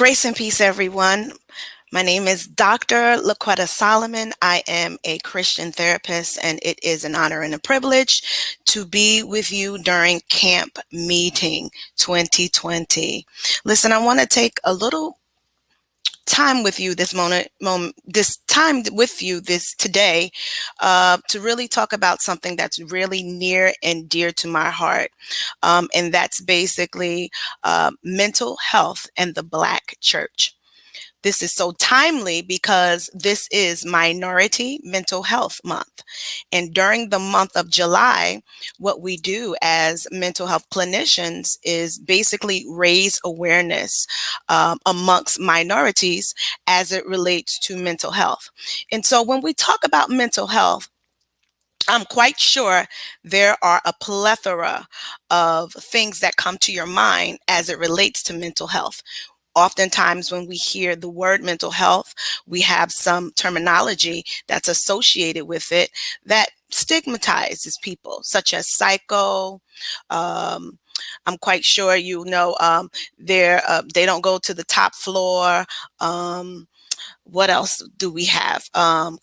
Grace and peace, everyone. My name is Dr. Laquetta Solomon. I am a Christian therapist, and it is an honor and a privilege to be with you during Camp Meeting 2020. Listen, I want to take a little time with you this time with you this today to really talk about something that's really near and dear to my heart, and that's basically mental health and the Black church. This is so timely because this is Minority Mental Health Month. And during the month of July, what we do as mental health clinicians is basically raise awareness amongst minorities as it relates to mental health. And so when we talk about mental health, I'm quite sure there are a plethora of things that come to your mind as it relates to mental health. Oftentimes, when we hear the word mental health, we have some terminology that's associated with it that stigmatizes people, such as psycho. Um, I'm quite sure they don't go to the top floor. What else do we have?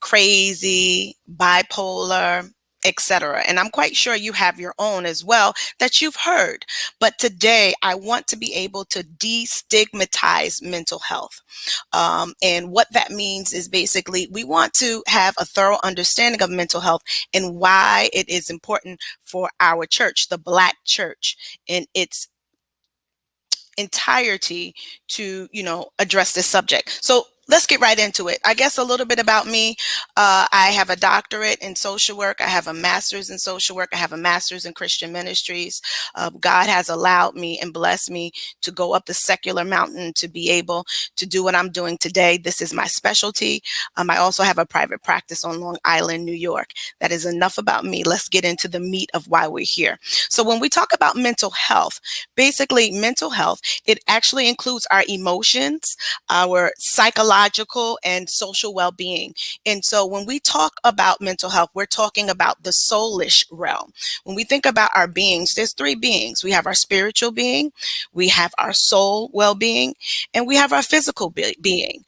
Crazy, bipolar, etc. And I'm quite sure you have your own as well that you've heard. But today, I want to be able to destigmatize mental health. And what that means is basically we want to have a thorough understanding of mental health and why it is important for our church, the Black church, in its entirety to, address this subject. So let's get right into it. I guess a little bit about me. I have a doctorate in social work. I have a master's in social work. I have a master's in Christian ministries. God has allowed me and blessed me to go up the secular mountain to be able to do what I'm doing today. This is my specialty. I also have a private practice on Long Island, New York. That is enough about me. Let's get into the meat of why we're here. So when we talk about mental health, basically mental health, it actually includes our emotions, our psychological and social well-being. And so when we talk about mental health, we're talking about the soulish realm. When we think about our beings, there's three beings. We have our spiritual being, we have our soul well-being, and we have our physical being.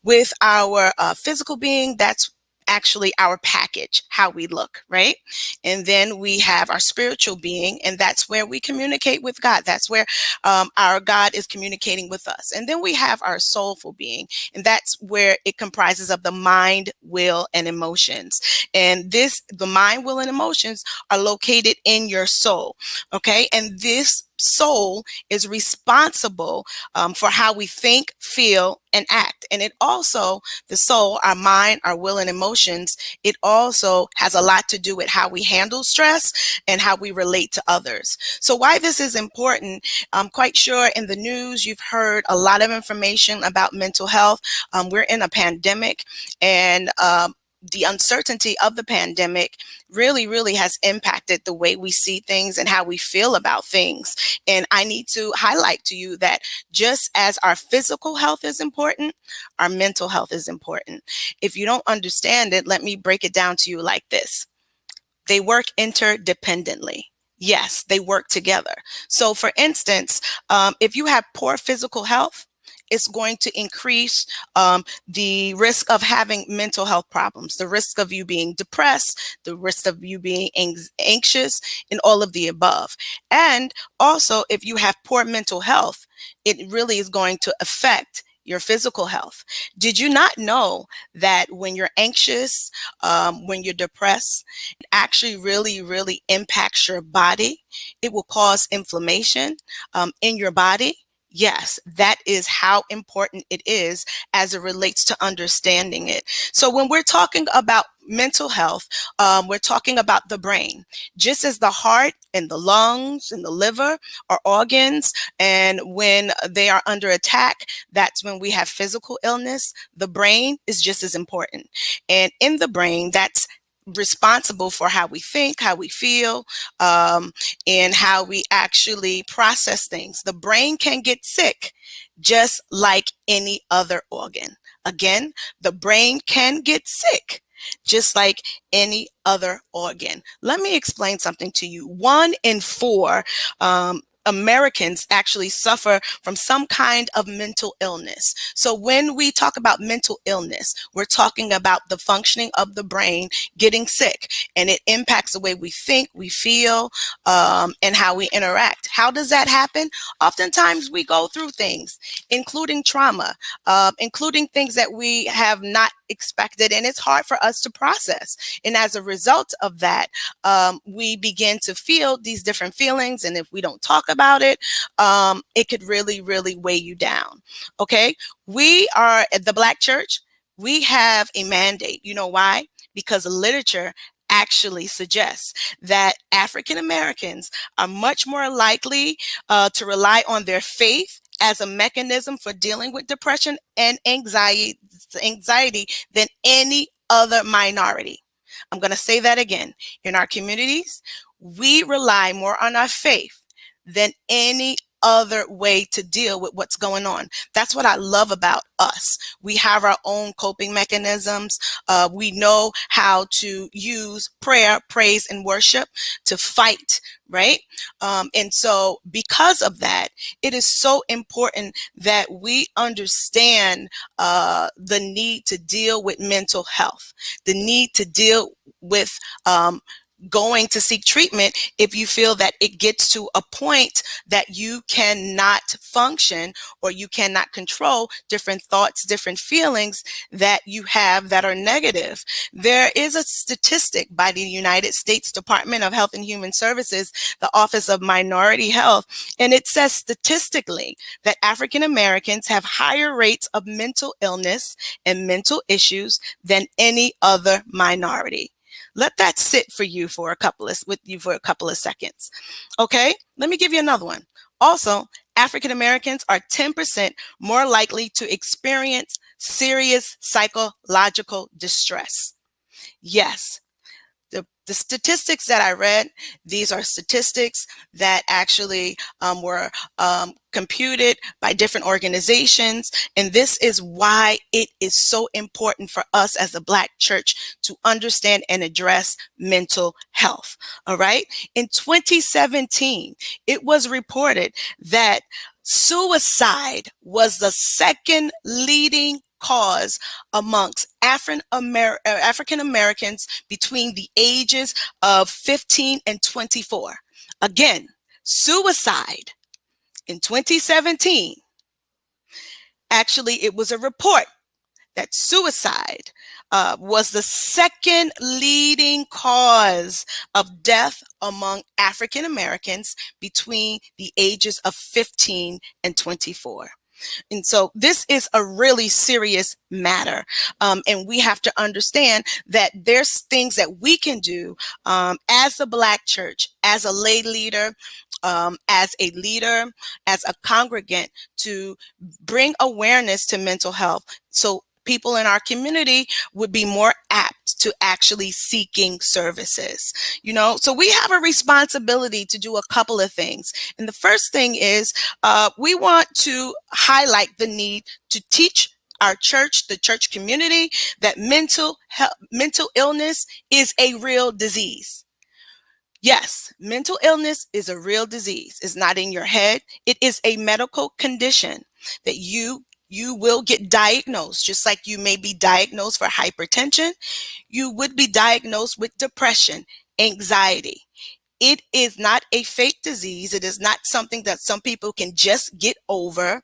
With our physical being, that's actually our package, how we look, right? And then we have our spiritual being, and that's where we communicate with God. That's where our God is communicating with us. And then we have our soulful being, and that's where it comprises of the mind, will, and emotions. And the mind, will, and emotions are located in your soul, okay? And this soul is responsible for how we think, feel, and act. And the soul, our mind, our will, and emotions, it also has a lot to do with how we handle stress and how we relate to others. So why this is important, I'm quite sure in the news you've heard a lot of information about mental health. We're in a pandemic, and the uncertainty of the pandemic really has impacted the way we see things and how we feel about things. And I need to highlight to you that just as our physical health is important, our mental health is important. If you don't understand it, let me break it down to you like this. They work interdependently. Yes, they work together. So for instance, if you have poor physical health, it's going to increase the risk of having mental health problems, the risk of you being depressed, the risk of you being anxious, and all of the above. And also, if you have poor mental health, it really is going to affect your physical health. Did you not know that when you're anxious, when you're depressed, it actually really impacts your body? It will cause inflammation in your body. Yes, that is how important it is as it relates to understanding it. So when we're talking about mental health, we're talking about the brain. Just as the heart and the lungs and the liver are organs, and when they are under attack, that's when we have physical illness. The brain is just as important. And in the brain, that's responsible for how we think, how we feel, and how we actually process things. The brain can get sick just like any other organ. Again, the brain can get sick just like any other organ. Let me explain something to you. 1 in 4 Americans actually suffer from some kind of mental illness. So when we talk about mental illness, we're talking about the functioning of the brain getting sick, and it impacts the way we think, we feel, and how we interact. How does that happen? Oftentimes we go through things, including trauma, including things that we have not expected, and it's hard for us to process. And as a result of that, we begin to feel these different feelings, and if we don't talk about it, it could really, really weigh you down. Okay, we are at the Black church. We have a mandate. You know why? Because literature actually suggests that African Americans are much more likely to rely on their faith as a mechanism for dealing with depression and anxiety than any other minority. I'm going to say that again. In our communities, we rely more on our faith than any other way to deal with what's going on. That's what I love about us. We have our own coping mechanisms. We know how to use prayer, praise, and worship to fight, right? And so because of that, it is so important that we understand the need to deal with mental health, the need to deal with going to seek treatment if you feel that it gets to a point that you cannot function or you cannot control different thoughts, different feelings that you have that are negative. There is a statistic by the United States Department of Health and Human Services, the Office of Minority Health, and it says statistically that African Americans have higher rates of mental illness and mental issues than any other minority. Let that sit for you for a couple of seconds. Okay, let me give you another one. Also, African Americans are 10% more likely to experience serious psychological distress. Yes, the statistics that I read, these are statistics that actually were computed by different organizations. And this is why it is so important for us as a Black church to understand and address mental health. All right. In 2017, it was reported that suicide was the second leading cause amongst African Americans between the ages of 15 and 24. Again, suicide in 2017, actually, it was a report that suicide was the second leading cause of death among African Americans between the ages of 15 and 24. And so this is a really serious matter. And we have to understand that there's things that we can do as a Black church, as a lay leader, as a leader, as a congregant, to bring awareness to mental health, so people in our community would be more apt to actually seeking services. You know, so we have a responsibility to do a couple of things. And the first thing is we want to highlight the need to teach our church, the church community, that mental illness is a real disease. Yes, mental illness is a real disease. It's not in your head. It is a medical condition that you will get diagnosed, just like you may be diagnosed for hypertension. You would be diagnosed with depression, anxiety. It is not a fake disease. It is not something that some people can just get over.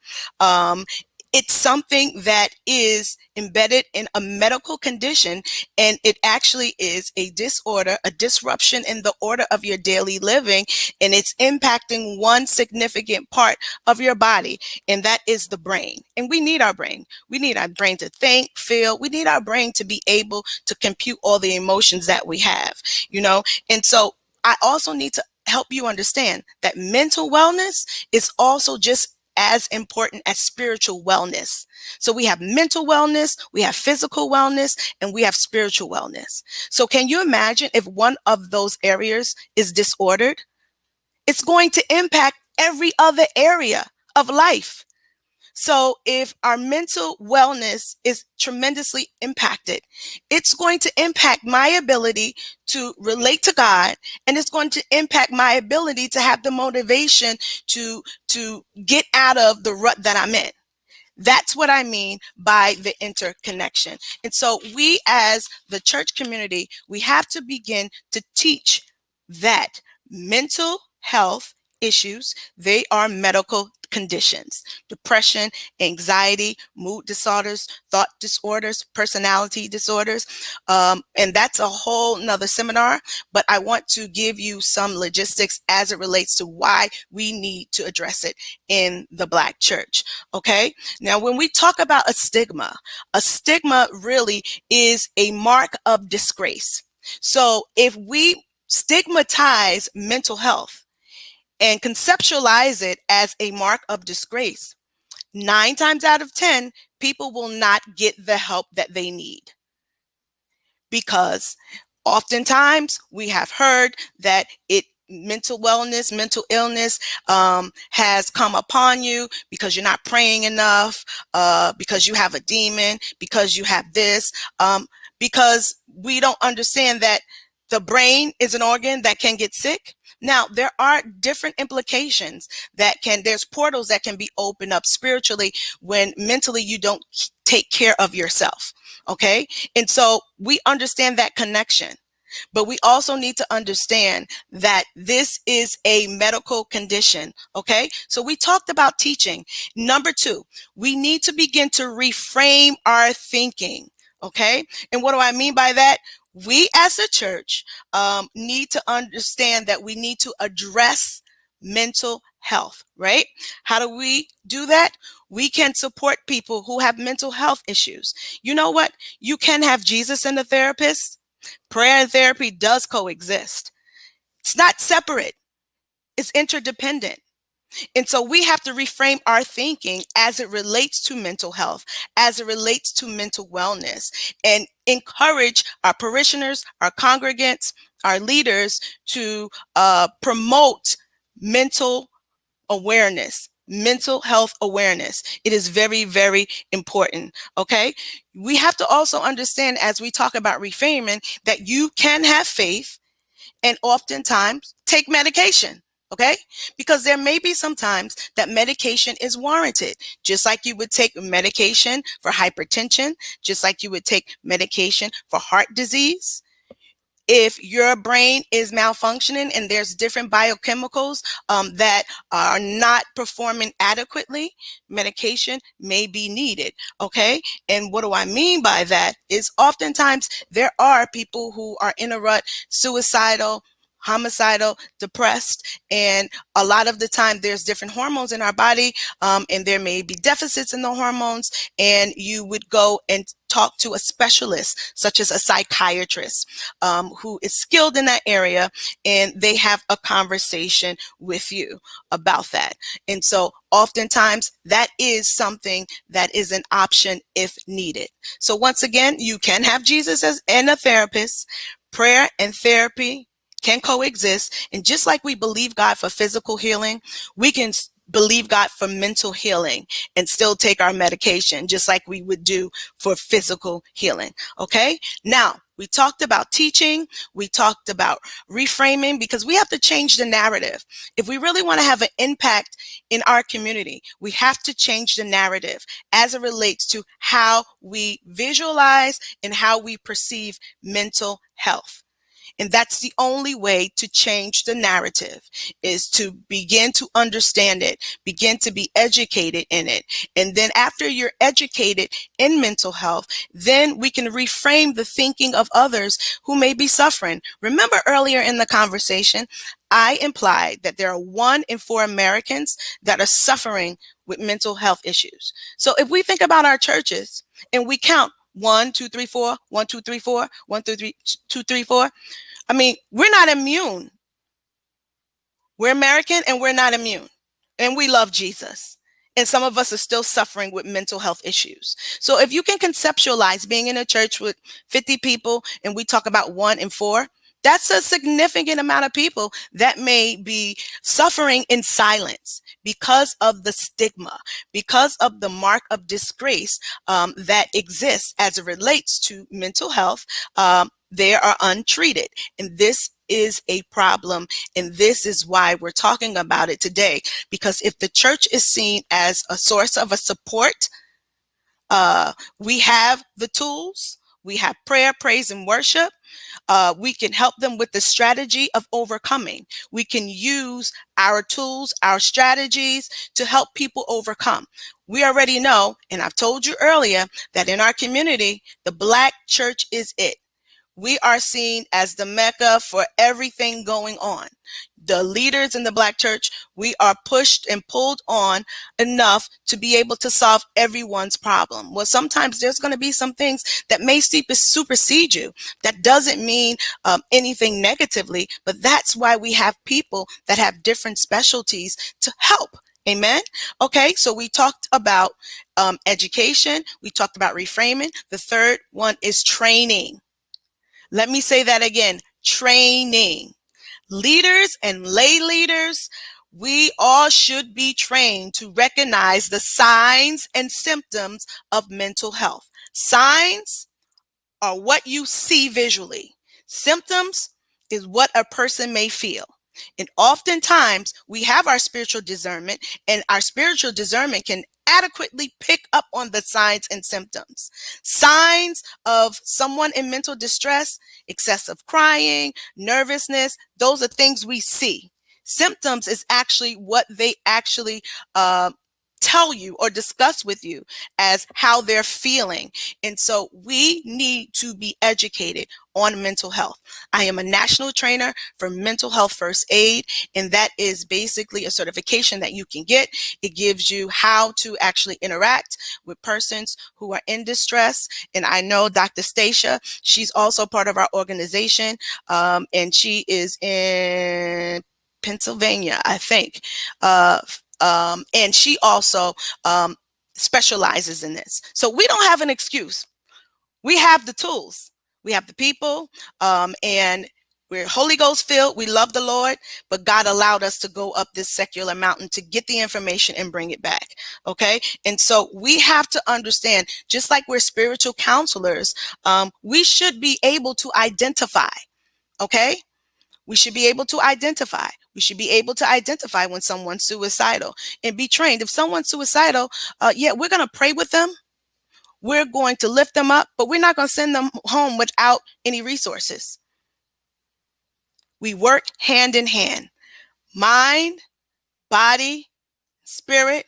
It's something that is embedded in a medical condition, and it actually is a disorder, a disruption in the order of your daily living, and it's impacting one significant part of your body, and that is the brain. And we need our brain. We need our brain to think, feel. We need our brain to be able to compute all the emotions that we have, you know? And so I also need to help you understand that mental wellness is also just as important as spiritual wellness. So we have mental wellness, we have physical wellness, and we have spiritual wellness. So can you imagine if one of those areas is disordered? It's going to impact every other area of life. So if our mental wellness is tremendously impacted, it's going to impact my ability to relate to God, and it's going to impact my ability to have the motivation to get out of the rut that I'm in. That's what I mean by the interconnection. And so we as the church community, we have to begin to teach that mental health issues, they are medical conditions. Depression, anxiety, mood disorders, thought disorders, personality disorders. And that's a whole nother seminar, but I want to give you some logistics as it relates to why we need to address it in the Black church. Okay. Now, when we talk about a stigma really is a mark of disgrace. So if we stigmatize mental health and conceptualize it as a mark of disgrace, 9 times out of 10, people will not get the help that they need. Because oftentimes we have heard that mental wellness, mental illness has come upon you because you're not praying enough, because you have a demon, because you have this, because we don't understand that the brain is an organ that can get sick. Now, there are different implications there's portals that can be opened up spiritually when mentally you don't take care of yourself. Okay. And so we understand that connection, but we also need to understand that this is a medical condition. Okay. So we talked about teaching. Number 2, we need to begin to reframe our thinking. Okay. And what do I mean by that? We as a church need to understand that we need to address mental health, right? How do we do that? We can support people who have mental health issues. You know what? You can have Jesus and a therapist. Prayer and therapy does coexist. It's not separate. It's interdependent. And so we have to reframe our thinking as it relates to mental health, as it relates to mental wellness, and encourage our parishioners, our congregants, our leaders to promote mental awareness, mental health awareness. It is very, very important. Okay. We have to also understand, as we talk about reframing, that you can have faith and oftentimes take medication. Okay. Because there may be some times that medication is warranted, just like you would take medication for hypertension, just like you would take medication for heart disease. If your brain is malfunctioning and there's different biochemicals that are not performing adequately, medication may be needed. Okay. And what do I mean by that is oftentimes there are people who are in a rut, suicidal, homicidal, depressed, and a lot of the time there's different hormones in our body, and there may be deficits in the hormones, and you would go and talk to a specialist such as a psychiatrist who is skilled in that area, and they have a conversation with you about that. And so oftentimes that is something that is an option if needed. So once again, you can have Jesus and a therapist. Prayer and therapy can coexist. And just like we believe God for physical healing, we can believe God for mental healing and still take our medication, just like we would do for physical healing. Okay. Now, we talked about teaching. We talked about reframing, because we have to change the narrative. If we really want to have an impact in our community, we have to change the narrative as it relates to how we visualize and how we perceive mental health. And that's the only way to change the narrative, is to begin to understand it, begin to be educated in it. And then after you're educated in mental health, then we can reframe the thinking of others who may be suffering. Remember earlier in the conversation, I implied that there are 1 in 4 Americans that are suffering with mental health issues. So if we think about our churches and we count 1, 2, 3, 4, 1, 2, 3, 4, 1, 2, 3, 2, 3, 4. I mean, we're not immune. We're American and we're not immune. And we love Jesus. And some of us are still suffering with mental health issues. So if you can conceptualize being in a church with 50 people and we talk about 1 in 4, That's a significant amount of people that may be suffering in silence because of the stigma, because of the mark of disgrace that exists as it relates to mental health. They are untreated. And this is a problem. And this is why we're talking about it today. Because if the church is seen as a source of a support, we have the tools, we have prayer, praise, and worship. We can help them with the strategy of overcoming. We can use our tools, our strategies to help people overcome. We already know, and I've told you earlier, that in our community, the Black church is it. We are seen as the Mecca for everything going on. The leaders in the Black church, we are pushed and pulled on enough to be able to solve everyone's problem. Well, sometimes there's going to be some things that may supersede you. That doesn't mean anything negatively, but that's why we have people that have different specialties to help. Amen. Okay, so we talked about education. We talked about reframing. The third one is training. Let me say that again, training. Leaders and lay leaders, we all should be trained to recognize the signs and symptoms of mental health. Signs are what you see visually. Symptoms is what a person may feel. And oftentimes we have our spiritual discernment, and our spiritual discernment can adequately pick up on the signs and symptoms. Signs of someone in mental distress, excessive crying, nervousness, those are things we see. Symptoms is actually what they actually tell you or discuss with you as how they're feeling. And so we need to be educated on mental health. I am a national trainer for mental health first aid, and that is basically a certification that you can get. It gives you how to actually interact with persons who are in distress. And I know Dr. Stacia, she's also part of our organization, and she is in Pennsylvania, I think. And she also specializes in this. So we don't have an excuse. We have the tools. We have the people, and we're Holy Ghost filled. We love the Lord, but God allowed us to go up this secular mountain to get the information and bring it back. Okay. And so we have to understand, just like we're spiritual counselors, we should be able to identify. Okay. We should be able to identify. We should be able to identify when someone's suicidal and be trained. If someone's suicidal, yeah, we're going to pray with them. We're going to lift them up, but we're not going to send them home without any resources. We work hand in hand. Mind, body, spirit,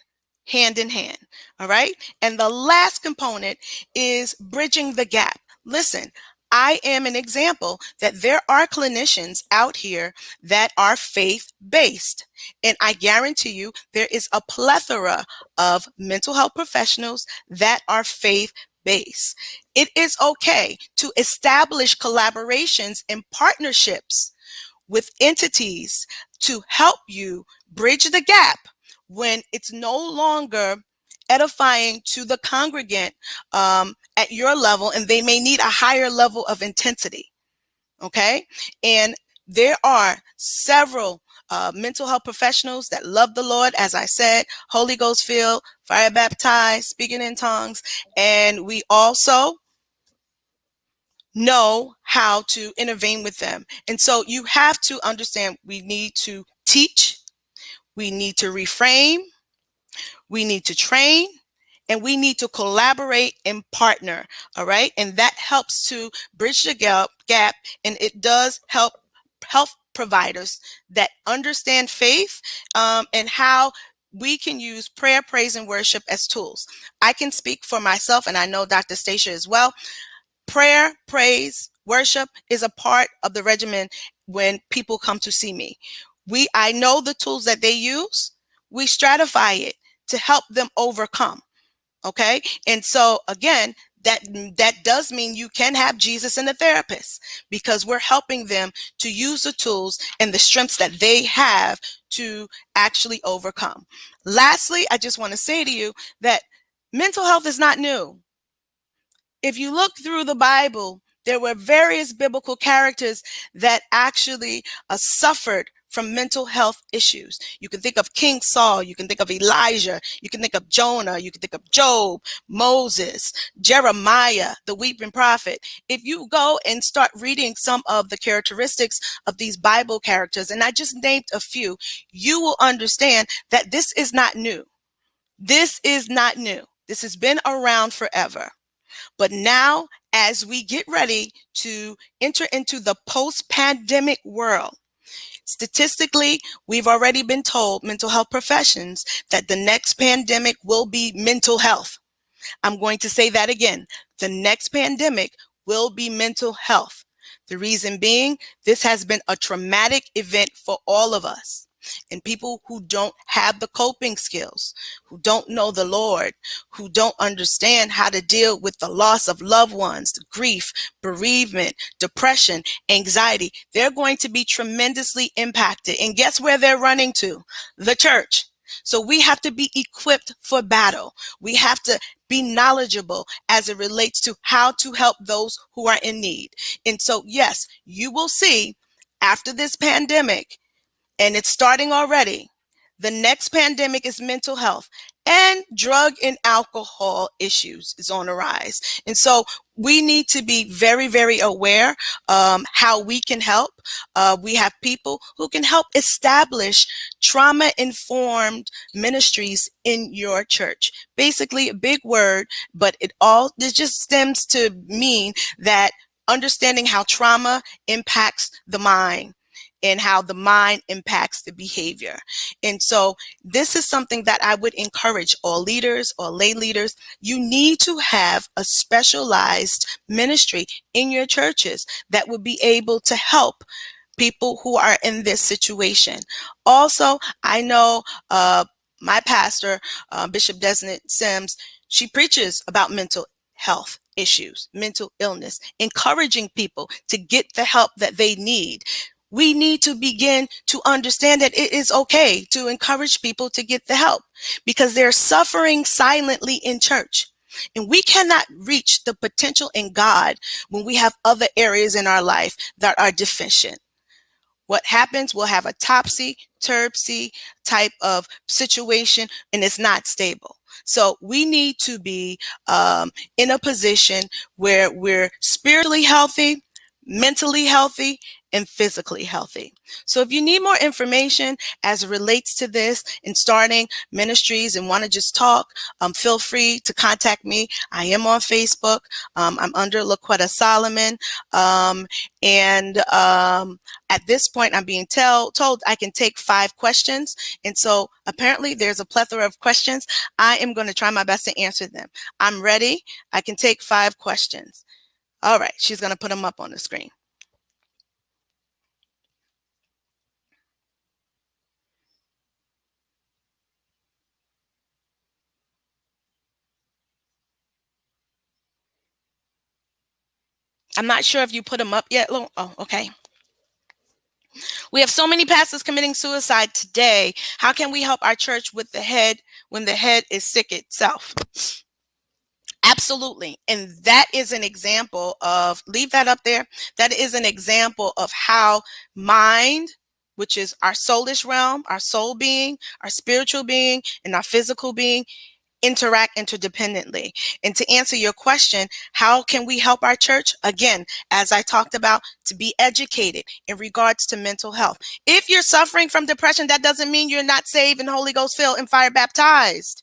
hand in hand. All right. And the last component is bridging the gap. Listen, I am an example that there are clinicians out here that are faith-based. And I guarantee you there is a plethora of mental health professionals that are faith-based. It is okay to establish collaborations and partnerships with entities to help you bridge the gap when it's no longer edifying to the congregant at your level, and they may need a higher level of intensity. Okay. And there are several mental health professionals that love the Lord, as I said, Holy Ghost filled, fire baptized, speaking in tongues. And we also know how to intervene with them. And so you have to understand, we need to teach, we need to reframe, we need to train, and we need to collaborate and partner. All right. And that helps to bridge the gap. And it does help health providers that understand faith and how we can use prayer, praise, and worship as tools. I can speak for myself, and I know Dr. Stacia as well. Prayer, praise, worship is a part of the regimen when people come to see me. I know the tools that they use. We stratify it to help them overcome. Okay. And so again, that does mean you can have Jesus and a therapist, because we're helping them to use the tools and the strengths that they have to actually overcome. Lastly, I just want to say to you that mental health is not new. If you look through the Bible, There were various biblical characters that actually suffered from mental health issues. You can think of King Saul, you can think of Elijah, you can think of Jonah, you can think of Job, Moses, Jeremiah, the weeping prophet. If you go and start reading some of the characteristics of these Bible characters, and I just named a few, you will understand that this is not new. This is not new. This has been around forever. But now, as we get ready to enter into the post-pandemic world, statistically, we've already been told, mental health professions, that the next pandemic will be mental health. I'm going to say that again. The next pandemic will be mental health. The reason being, this has been a traumatic event for all of us. And people who don't have the coping skills, who don't know the Lord, who don't understand how to deal with the loss of loved ones, grief, bereavement, depression, anxiety, they're going to be tremendously impacted. And guess where they're running to? The church. So we have to be equipped for battle. We have to be knowledgeable as it relates to how to help those who are in need. And so, yes, you will see after this pandemic, and it's starting already, the next pandemic is mental health, and drug and alcohol issues is on the rise. And so we need to be very, very aware how we can help. We have people who can help establish trauma-informed ministries in your church. Basically, a big word, but this just stems to mean that understanding how trauma impacts the mind and how the mind impacts the behavior. And so this is something that I would encourage all leaders or lay leaders. You need to have a specialized ministry in your churches that would be able to help people who are in this situation. Also, I know my pastor, Bishop Desnett Sims, she preaches about mental health issues, mental illness, encouraging people to get the help that they need. We need to begin to understand that it is okay to encourage people to get the help because they're suffering silently in church. And we cannot reach the potential in God when we have other areas in our life that are deficient. What happens, we'll have a topsy-turvy type of situation, and it's not stable. So we need to be in a position where we're spiritually healthy, mentally healthy, and physically healthy. So if you need more information as it relates to this and starting ministries and want to just talk, feel free to contact me. I am on Facebook. I'm under Laquetta Solomon. At this point, I'm being told I can take 5 questions. And so apparently there's a plethora of questions. I am going to try my best to answer them. I'm ready. I can take 5 questions. All right. She's going to put them up on the screen. I'm not sure if you put them up yet. Oh, okay. We have so many pastors committing suicide today. How can we help our church with the head when the head is sick itself? Absolutely. And that is an example of, leave that up there. That is an example of how mind, which is our soulish realm, our soul being, our spiritual being, and our physical being, interact interdependently. And to answer your question, how can we help our church? Again, as I talked about, to be educated in regards to mental health. If you're suffering from depression, that doesn't mean you're not saved and Holy Ghost filled and fire baptized.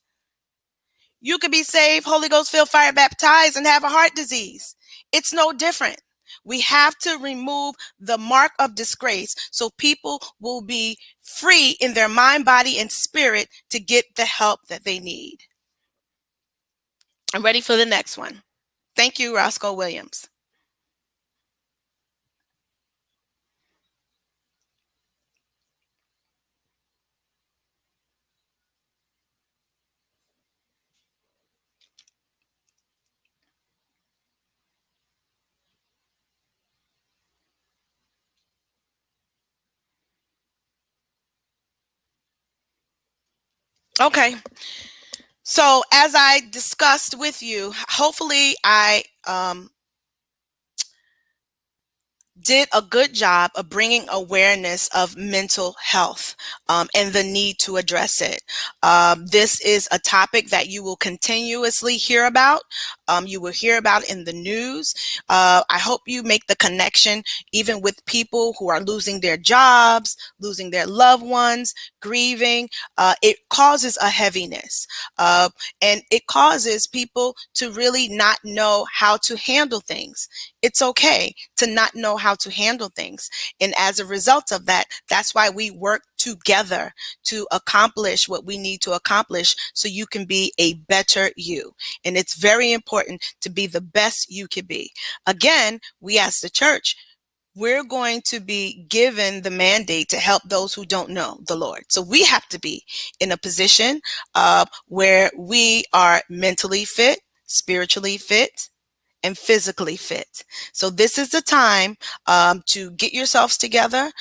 You could be saved, Holy Ghost filled, fire baptized, and have a heart disease. It's no different. We have to remove the mark of disgrace so people will be free in their mind, body, and spirit to get the help that they need. I'm ready for the next one. Thank you, Roscoe Williams. Okay. So as I discussed with you, hopefully I did a good job of bringing awareness of mental health and the need to address it. This is a topic that you will continuously hear about. You will hear about in the news. I hope you make the connection even with people who are losing their jobs, losing their loved ones, grieving. It causes a heaviness, and it causes people to really not know how to handle things. It's okay to not know how to handle things. And as a result of that, that's why we work together to accomplish what we need to accomplish so you can be a better you. And it's very important to be the best you can be. Again, we as the church, we're going to be given the mandate to help those who don't know the Lord. So we have to be in a position where we are mentally fit, spiritually fit, and physically fit. So this is the time to get yourselves together.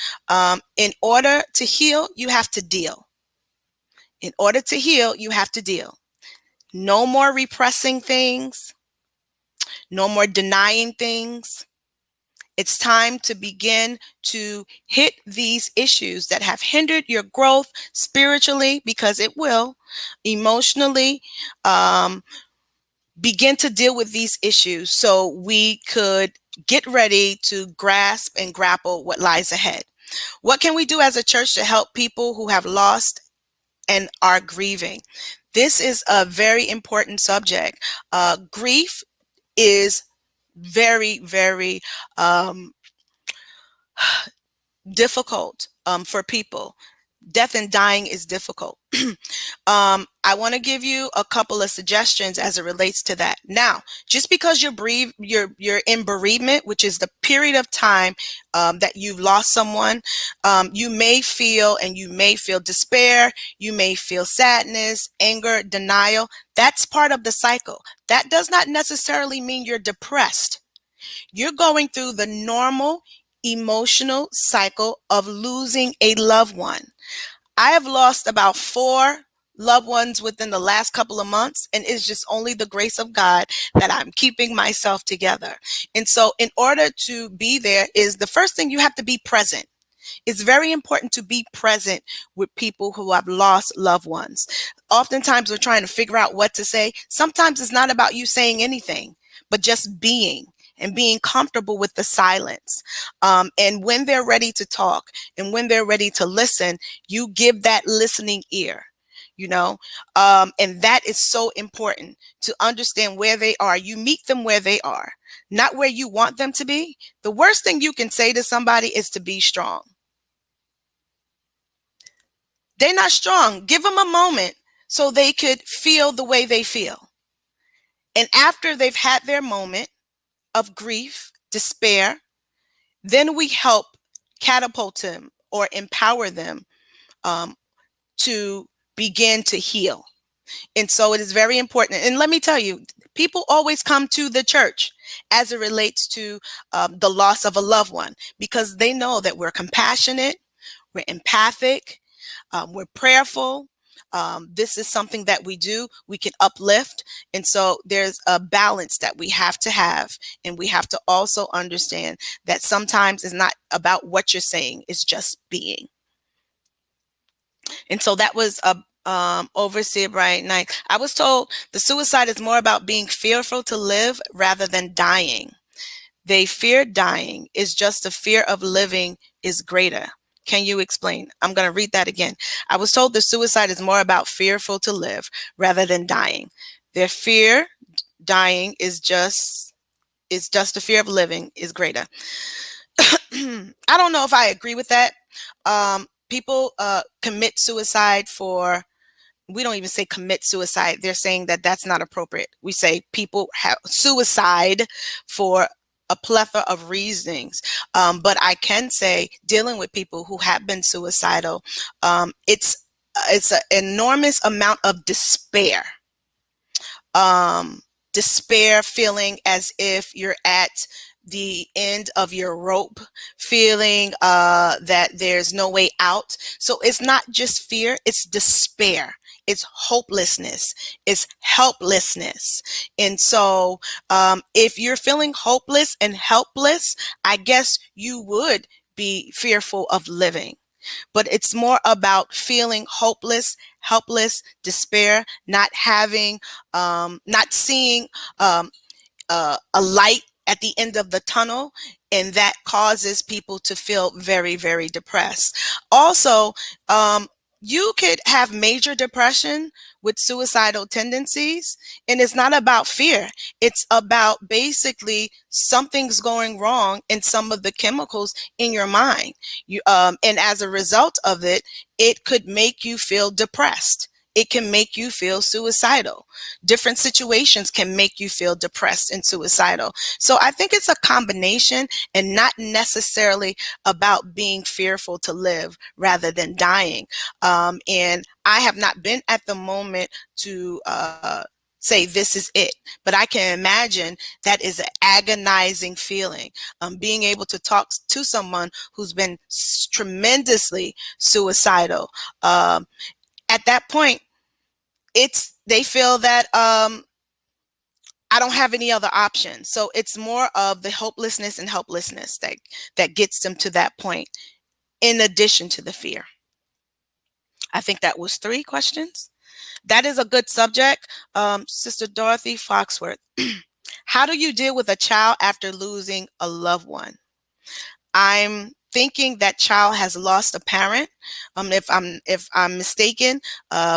In order to heal, you have to deal. In order to heal, you have to deal. No more repressing things. No more denying things. It's time to begin to hit these issues that have hindered your growth spiritually, because it will, emotionally, begin to deal with these issues so we could get ready to grasp and grapple what lies ahead. What can we do as a church to help people who have lost and are grieving? This is a very important subject. Grief is very, very difficult for people. Death and dying is difficult. I want to give you a couple of suggestions as it relates to that. Now, just because you're in bereavement, which is the period of time that you've lost someone, you may feel despair, you may feel sadness, anger, denial. That's part of the cycle. That does not necessarily mean you're depressed. You're going through the normal emotional cycle of losing a loved one. I have lost about 4 loved ones within the last couple of months, and it's just only the grace of God that I'm keeping myself together. And so in order to be there, is the first thing, you have to be present. It's very important to be present with people who have lost loved ones. Oftentimes we're trying to figure out what to say. Sometimes it's not about you saying anything, but just being and being comfortable with the silence. And when they're ready to talk and when they're ready to listen, you give that listening ear, and that is so important to understand where they are. You meet them where they are, not where you want them to be. The worst thing you can say to somebody is to be strong. They're not strong. Give them a moment so they could feel the way they feel. And after they've had their moment of grief, despair, then we help catapult them or empower them to begin to heal. And so it is very important. And let me tell you, people always come to the church as it relates to the loss of a loved one, because they know that we're compassionate, we're empathic, we're prayerful. This is something that we do. We can uplift. And so there's a balance that we have to have. And we have to also understand that sometimes it's not about what you're saying, it's just being. And so that was a Overseer Brian Knight. I was told the suicide is more about being fearful to live rather than dying. They fear dying. Is just the fear of living is greater. Can you explain? I'm going to read that again. I was told the suicide is more about fearful to live rather than dying. Their fear dying is just the fear of living is greater. I don't know if I agree with that. People commit suicide for, we don't even say commit suicide. They're saying that that's not appropriate. We say people have suicide for a plethora of reasons. But I can say, dealing with people who have been suicidal, it's an enormous amount of despair. Despair, feeling as if you're at the end of your rope, feeling that there's no way out. So it's not just fear, it's despair. it's hopelessness, it's helplessness. And so if you're feeling hopeless and helpless, I guess you would be fearful of living. But it's more about feeling hopeless, helpless, despair, not having, not seeing a light at the end of the tunnel, and that causes people to feel very, very depressed. Also, you could have major depression with suicidal tendencies, and it's not about fear. It's about basically something's going wrong in some of the chemicals in your mind. And as a result of it, it could make you feel depressed. It can make you feel suicidal. Different situations can make you feel depressed and suicidal. So I think it's a combination, and not necessarily about being fearful to live rather than dying. And I have not been at the moment to say this is it, but I can imagine that is an agonizing feeling. Being able to talk to someone who's been tremendously suicidal. At that point, they feel that I don't have any other option. So it's more of the hopelessness and helplessness that gets them to that point, in addition to the fear. I think that was 3 questions. That is a good subject. Sister Dorothy Foxworth, how do you deal with a child after losing a loved one? I'm thinking that child has lost a parent. If I'm mistaken,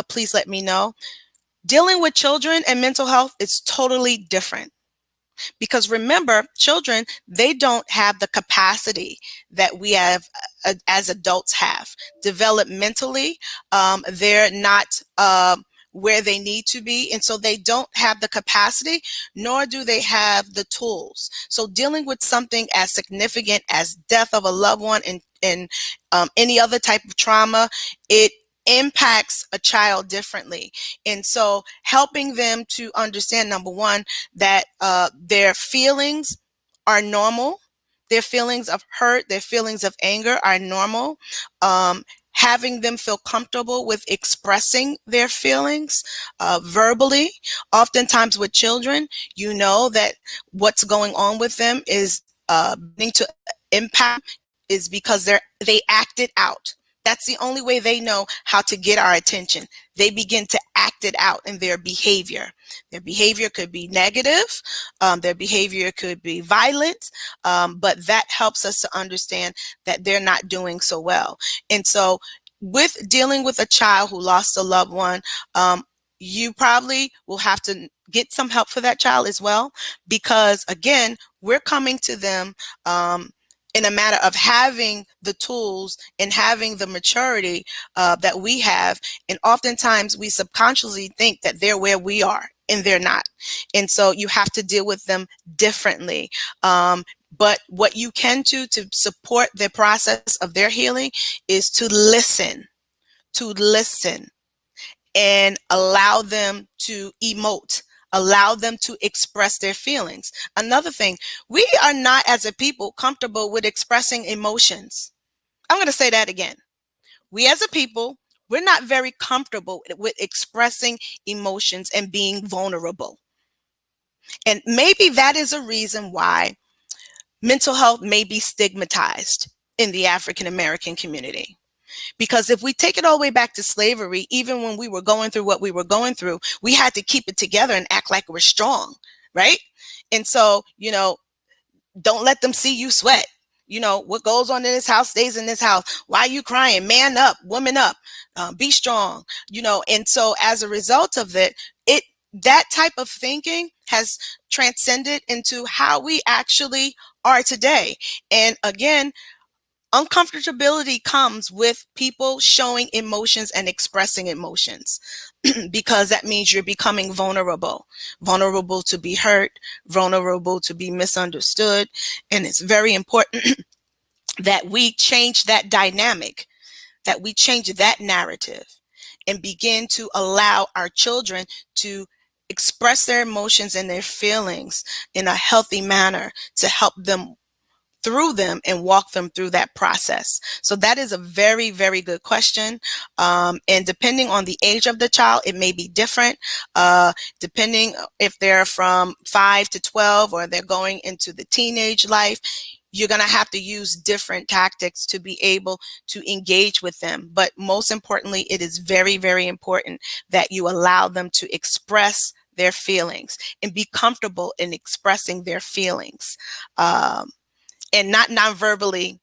please let me know. Dealing with children and mental health is totally different. Because remember, children, they don't have the capacity that we have as adults have. Developmentally, they're not where they need to be. And so they don't have the capacity, nor do they have the tools. So dealing with something as significant as death of a loved one and any other type of trauma, it impacts a child differently. And so helping them to understand, number one, that their feelings are normal. Their feelings of hurt, their feelings of anger are normal. Having them feel comfortable with expressing their feelings verbally. Oftentimes with children, you know that what's going on with them is beginning to impact is because they acted out. That's the only way they know how to get our attention. They begin to act it out in their behavior. Their behavior could be negative. Their behavior could be violent. But that helps us to understand that they're not doing so well. And so with dealing with a child who lost a loved one, you probably will have to get some help for that child as well, because again, we're coming to them in a matter of having the tools and having the maturity that we have. And oftentimes we subconsciously think that they're where we are, and they're not. And so you have to deal with them differently. But what you can do to support the process of their healing is to listen and allow them to emote, allow them to express their feelings. Another thing, we are not as a people comfortable with expressing emotions. I'm going to say that again. We as a people, we're not very comfortable with expressing emotions and being vulnerable. And maybe that is a reason why mental health may be stigmatized in the African American community. Because if we take it all the way back to slavery, even when we were going through what we were going through, we had to keep it together and act like we're strong, right? And so, don't let them see you sweat. What goes on in this house stays in this house. Why are you crying? Man up, woman up, be strong, And so as a result of that type of thinking has transcended into how we actually are today. And again, uncomfortability comes with people showing emotions and expressing emotions because that means you're becoming vulnerable to be hurt, vulnerable to be misunderstood. And it's very important that we change that dynamic, that we change that narrative and begin to allow our children to express their emotions and their feelings in a healthy manner to help them through them and walk them through that process? So that is a very, very good question. And depending on the age of the child, it may be different. Depending if they're from 5 to 12 or they're going into the teenage life, you're going to have to use different tactics to be able to engage with them. But most importantly, it is very, very important that you allow them to express their feelings and be comfortable in expressing their feelings, and not non-verbally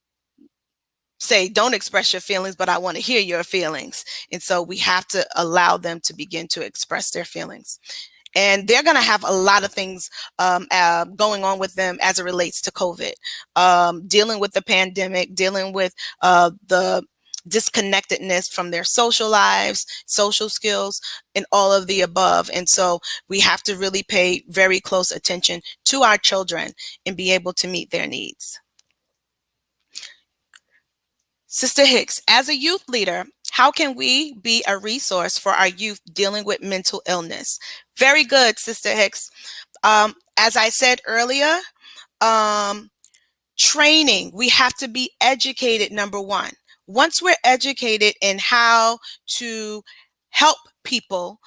say, don't express your feelings, but I want to hear your feelings. And so we have to allow them to begin to express their feelings. And they're going to have a lot of things going on with them as it relates to COVID, dealing with the pandemic, dealing with the disconnectedness from their social lives, social skills, and all of the above. And so we have to really pay very close attention to our children and be able to meet their needs. Sister Hicks, as a youth leader, how can we be a resource for our youth dealing with mental illness? Very good, Sister Hicks. As I said earlier, training, we have to be educated, number one. Once we're educated in how to help people,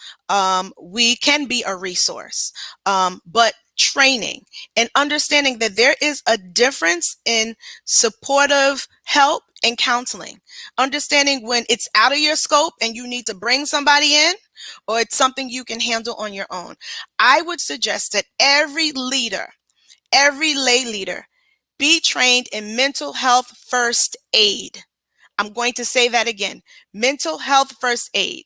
we can be a resource. But training and understanding that there is a difference in supportive help and counseling. Understanding when it's out of your scope and you need to bring somebody in, or it's something you can handle on your own. I would suggest that every leader, every lay leader, be trained in mental health first aid. I'm going to say that again. Mental health first aid.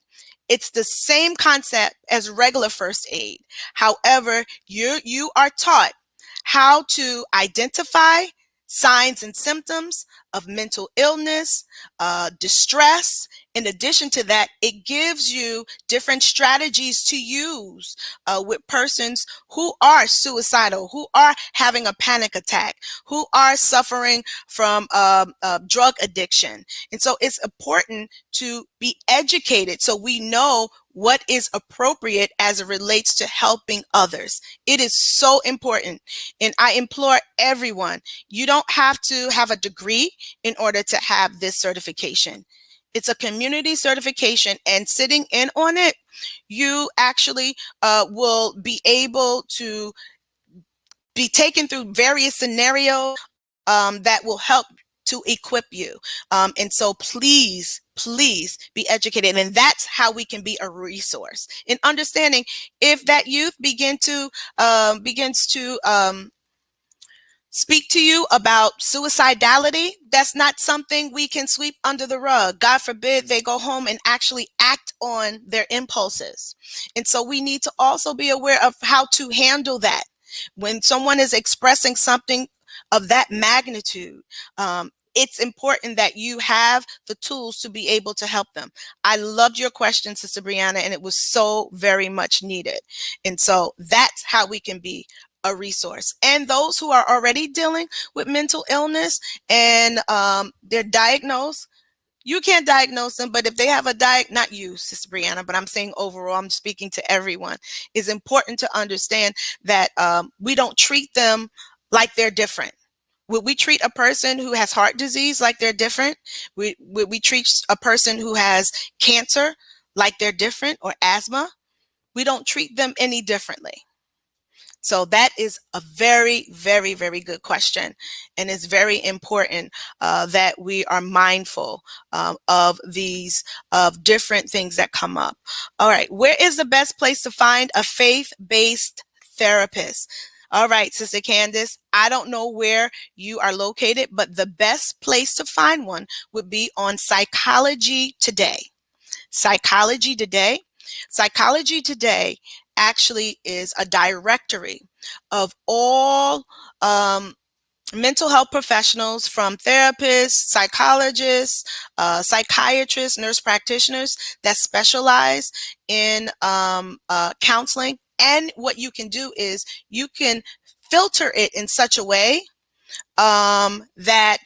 It's the same concept as regular first aid. However, you are taught how to identify signs and symptoms of mental illness, distress. In addition to that, it gives you different strategies to use with persons who are suicidal, who are having a panic attack, who are suffering from drug addiction. And so it's important to be educated so we know what is appropriate as it relates to helping others. It is so important. And I implore everyone, you don't have to have a degree in order to have this certification. It's a community certification, and sitting in on it, you actually will be able to be taken through various scenarios that will help to equip you. And so please be educated. And that's how we can be a resource in understanding if that youth begins to speak to you about suicidality, that's not something we can sweep under the rug. God forbid they go home and actually act on their impulses. And so we need to also be aware of how to handle that. When someone is expressing something of that magnitude, it's important that you have the tools to be able to help them. I loved your question, Sister Brianna, and it was so very much needed. And so that's how we can be a resource. And those who are already dealing with mental illness and they're diagnosed, you can't diagnose them, but if they have a not you, Sister Brianna, but I'm saying overall, I'm speaking to everyone. It's important to understand that we don't treat them like they're different. Would we treat a person who has heart disease like they're different? Would we treat a person who has cancer like they're different, or asthma? We don't treat them any differently. So that is a very, very, very good question. And it's very important that we are mindful of these different things that come up. All right. Where is the best place to find a faith-based therapist? All right, Sister Candace, I don't know where you are located, but the best place to find one would be on Psychology Today. Psychology Today. Psychology Today actually is a directory of all mental health professionals, from therapists, psychologists, psychiatrists, nurse practitioners that specialize in counseling. And what you can do is you can filter it in such a way that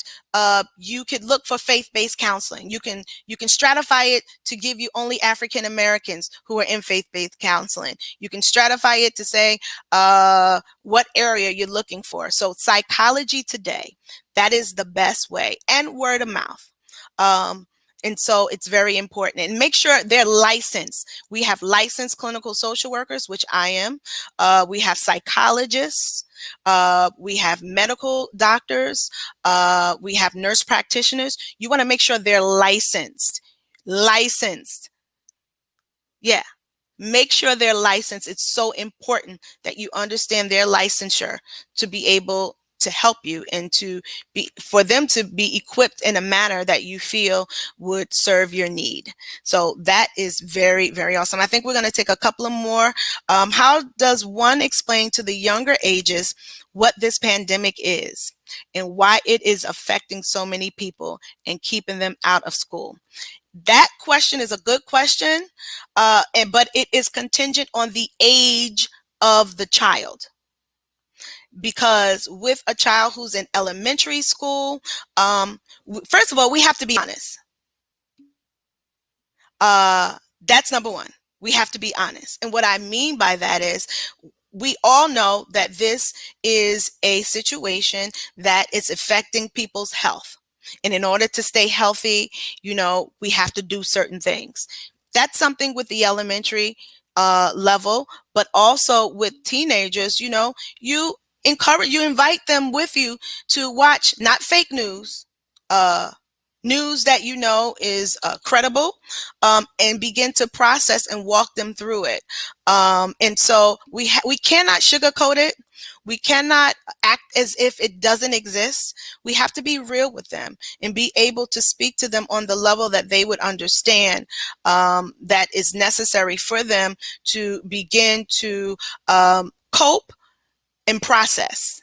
you could look for faith-based counseling. You can stratify it to give you only African Americans who are in faith-based counseling. You can stratify it to say what area you're looking for. So Psychology Today, That is the best way, and word of mouth. Um, and so it's very important. And make sure they're licensed. We have licensed clinical social workers, which I am. We have psychologists. We have medical doctors. We have nurse practitioners. You want to make sure they're licensed. Licensed. Yeah. Make sure they're licensed. It's so important that you understand their licensure to be able to help you and to be, for them to be equipped in a manner that you feel would serve your need. So that is very, very awesome. I think we're going to take a couple of more. How does one explain to the younger ages what this pandemic is and why it is affecting so many people and keeping them out of school? That question is a good question, but it is contingent on the age of the child. Because with a child who's in elementary school, first of all, we have to be honest. That's number one. We have to be honest. And what I mean by that is we all know that this is a situation that is affecting people's health. And in order to stay healthy, we have to do certain things. That's something with the elementary level, but also with teenagers, you invite them with you to watch not fake news, news that is credible, and begin to process and walk them through it. And so we cannot sugarcoat it. We cannot act as if it doesn't exist. We have to be real with them and be able to speak to them on the level that they would understand, that is necessary for them to begin to cope and process.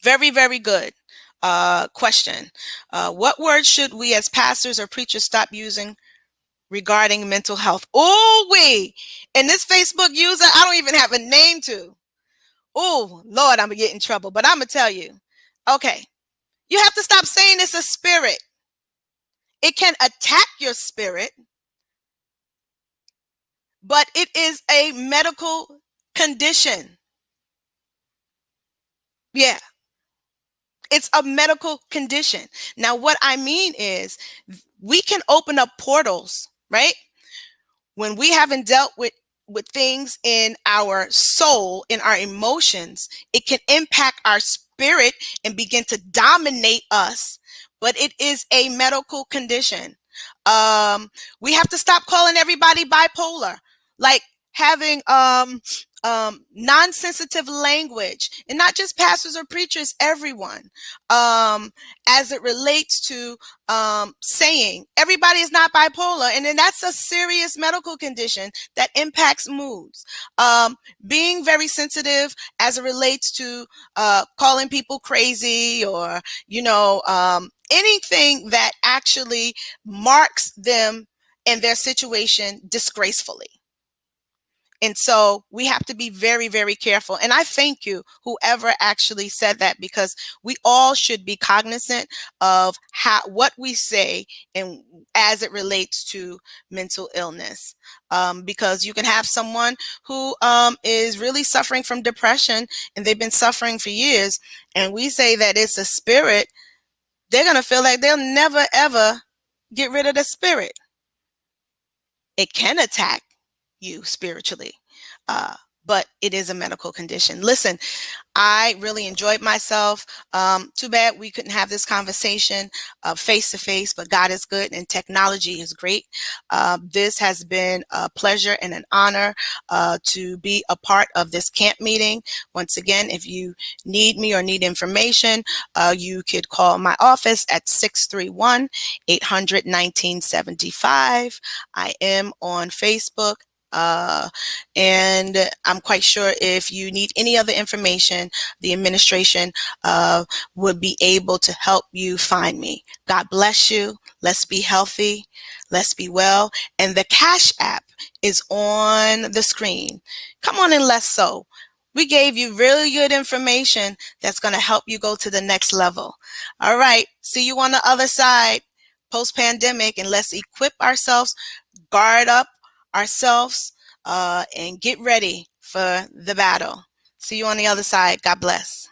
Very, very good question. What words should we as pastors or preachers stop using regarding mental health? And this Facebook user, I don't even have a name to. Oh, Lord, I'm going to get in trouble, but I'm going to tell you. Okay, you have to stop saying it's a spirit. It can attack your spirit, but it is a medical condition. Yeah. It's a medical condition. Now, what I mean is we can open up portals, right? When we haven't dealt with things in our soul, in our emotions, it can impact our spirit and begin to dominate us. But it is a medical condition. We have to stop calling everybody bipolar. Like having non-sensitive language, and not just pastors or preachers, everyone, as it relates to saying everybody is not bipolar, and then that's a serious medical condition that impacts moods. Being very sensitive as it relates to calling people crazy, or anything that actually marks them and their situation disgracefully. And so we have to be very, very careful. And I thank you, whoever actually said that, because we all should be cognizant of what we say and as it relates to mental illness. Because you can have someone who is really suffering from depression, and they've been suffering for years, and we say that it's a spirit. They're going to feel like they'll never, ever get rid of the spirit. It can attack you spiritually, but it is a medical condition. Listen, I really enjoyed myself. Too bad we couldn't have this conversation face to face, but God is good and technology is great. This has been a pleasure and an honor to be a part of this camp meeting. Once again, if you need me or need information, you could call my office at 631-800-1975. I am on Facebook. And I'm quite sure if you need any other information, the administration would be able to help you find me. God bless you. Let's be healthy. Let's be well. And the Cash App is on the screen. Come on and let's sow. We gave you really good information that's going to help you go to the next level. All right. See you on the other side, post-pandemic, and let's equip ourselves, guard up ourselves, and get ready for the battle. See you on the other side. God bless.